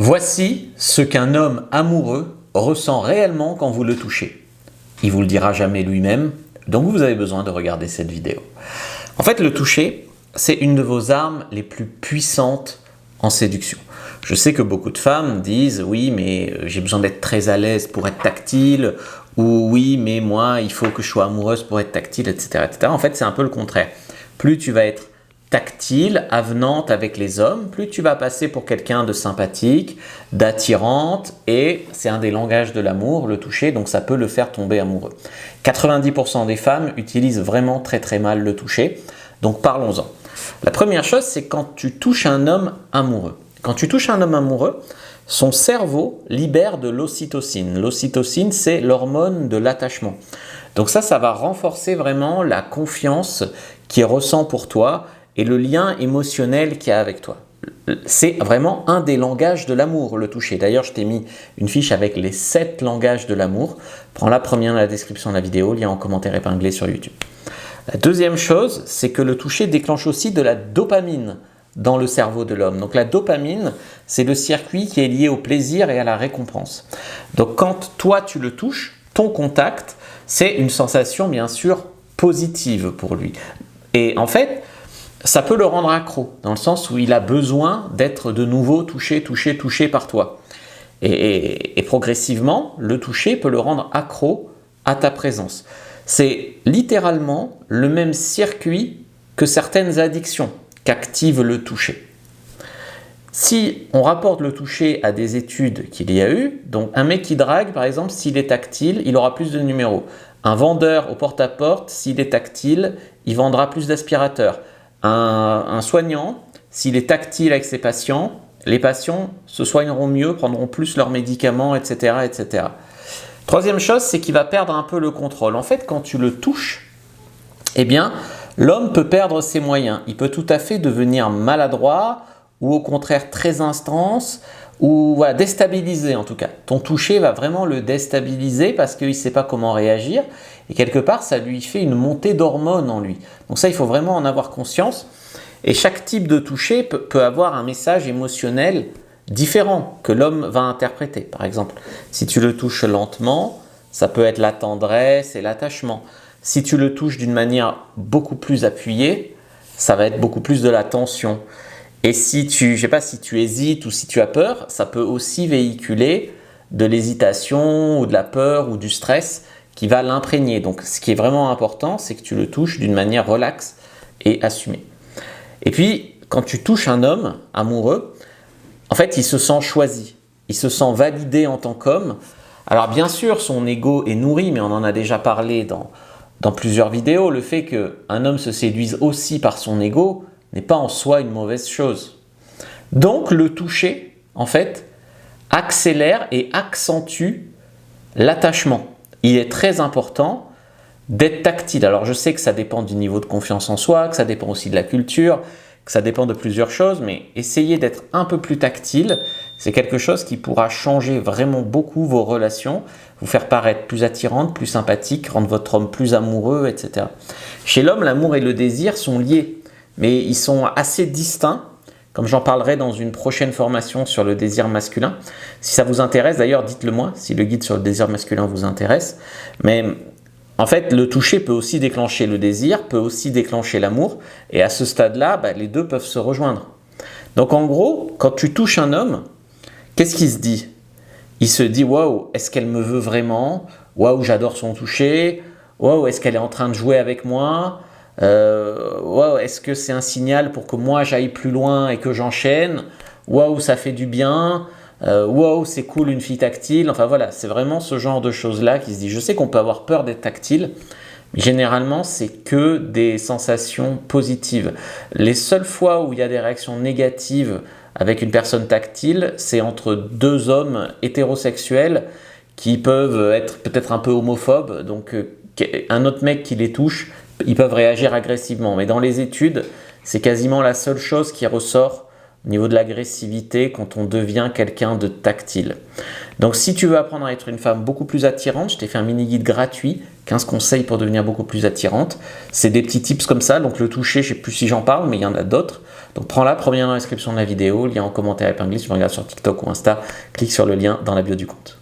Voici ce qu'un homme amoureux ressent réellement quand vous le touchez. Il vous le dira jamais lui-même, donc vous avez besoin de regarder cette vidéo. En fait, le toucher, c'est une de vos armes les plus puissantes en séduction. Je sais que beaucoup de femmes disent « oui, mais j'ai besoin d'être très à l'aise pour être tactile » ou « oui, mais moi, il faut que je sois amoureuse pour être tactile, etc. etc. » En fait, c'est un peu le contraire. Plus tu vas être tactile, avenante avec les hommes, plus tu vas passer pour quelqu'un de sympathique, d'attirante, et c'est un des langages de l'amour, le toucher, donc ça peut le faire tomber amoureux. 90% des femmes utilisent vraiment très mal le toucher, donc parlons-en. La première chose, c'est quand tu touches un homme amoureux. Quand tu touches un homme amoureux, son cerveau libère de l'ocytocine. L'ocytocine, c'est l'hormone de l'attachement. Donc ça va renforcer vraiment la confiance qu'il ressent pour toi et le lien émotionnel qu'il y a avec toi. C'est vraiment un des langages de l'amour, le toucher. D'ailleurs, je t'ai mis une fiche avec les 7 langages de l'amour. Prends la première dans la description de la vidéo, lien en commentaire épinglé sur YouTube. La deuxième chose, c'est que le toucher déclenche aussi de la dopamine dans le cerveau de l'homme. Donc la dopamine, c'est le circuit qui est lié au plaisir et à la récompense. Donc quand toi tu le touches, ton contact, c'est une sensation bien sûr positive pour lui. Et en fait, ça peut le rendre accro, dans le sens où il a besoin d'être de nouveau touché par toi. Et progressivement, le toucher peut le rendre accro à ta présence. C'est littéralement le même circuit que certaines addictions qu'active le toucher. Si on rapporte le toucher à des études qu'il y a eu, donc un mec qui drague par exemple, s'il est tactile, il aura plus de numéros. Un vendeur au porte-à-porte, s'il est tactile, il vendra plus d'aspirateurs. Un soignant, s'il est tactile avec ses patients, les patients se soigneront mieux, prendront plus leurs médicaments, etc. etc. Troisième chose, c'est qu'il va perdre un peu le contrôle. En fait, quand tu le touches, eh bien, l'homme peut perdre ses moyens. Il peut tout à fait devenir maladroit ou au contraire très intense ou voilà, déstabilisé en tout cas. Ton toucher va vraiment le déstabiliser parce qu'il ne sait pas comment réagir et quelque part, ça lui fait une montée d'hormones en lui. Donc ça, il faut vraiment en avoir conscience. Et chaque type de toucher peut avoir un message émotionnel différent que l'homme va interpréter. Par exemple, si tu le touches lentement, ça peut être la tendresse et l'attachement. Si tu le touches d'une manière beaucoup plus appuyée, ça va être beaucoup plus de la tension. Et si tu, je sais pas, si tu hésites ou si tu as peur, ça peut aussi véhiculer de l'hésitation ou de la peur ou du stress qui va l'imprégner. Donc ce qui est vraiment important, c'est que tu le touches d'une manière relaxe et assumée. Et puis, quand tu touches un homme amoureux, en fait, il se sent choisi, il se sent validé en tant qu'homme. Alors bien sûr, son ego est nourri, mais on en a déjà parlé dans plusieurs vidéos. Le fait qu'un homme se séduise aussi par son ego n'est pas en soi une mauvaise chose. Donc le toucher, en fait, accélère et accentue l'attachement. Il est très important d'être tactile. Alors je sais que ça dépend du niveau de confiance en soi, que ça dépend aussi de la culture, que ça dépend de plusieurs choses, mais essayez d'être un peu plus tactile. C'est quelque chose qui pourra changer vraiment beaucoup vos relations, vous faire paraître plus attirante, plus sympathique, rendre votre homme plus amoureux, etc. Chez l'homme, l'amour et le désir sont liés, mais ils sont assez distincts, comme j'en parlerai dans une prochaine formation sur le désir masculin. Si ça vous intéresse, d'ailleurs, dites-le moi, si le guide sur le désir masculin vous intéresse. Mais en fait, le toucher peut aussi déclencher le désir, peut aussi déclencher l'amour. Et à ce stade-là, les deux peuvent se rejoindre. Donc en gros, quand tu touches un homme, qu'est-ce qu'il se dit? Il se dit « Waouh, est-ce qu'elle me veut vraiment? Waouh, j'adore son toucher. Waouh, est-ce qu'elle est en train de jouer avec moi? Waouh, est-ce que c'est un signal pour que moi j'aille plus loin et que j'enchaîne? Waouh, ça fait du bien. Waouh, c'est cool une fille tactile. » Enfin voilà, c'est vraiment ce genre de choses-là qui se dit. Je sais qu'on peut avoir peur d'être tactile, mais généralement c'est que des sensations positives. Les seules fois où il y a des réactions négatives avec une personne tactile, c'est entre deux hommes hétérosexuels qui peuvent être peut-être un peu homophobes. Donc un autre mec qui les touche, ils peuvent réagir agressivement. Mais dans les études, c'est quasiment la seule chose qui ressort au niveau de l'agressivité quand on devient quelqu'un de tactile. Donc si tu veux apprendre à être une femme beaucoup plus attirante, je t'ai fait un mini-guide gratuit, 15 conseils pour devenir beaucoup plus attirante. C'est des petits tips comme ça, donc le toucher, je ne sais plus si j'en parle, mais il y en a d'autres. Donc prends-la, reviens dans la description de la vidéo, lien en commentaire épinglé, si tu me regardes sur TikTok ou Insta, clique sur le lien dans la bio du compte.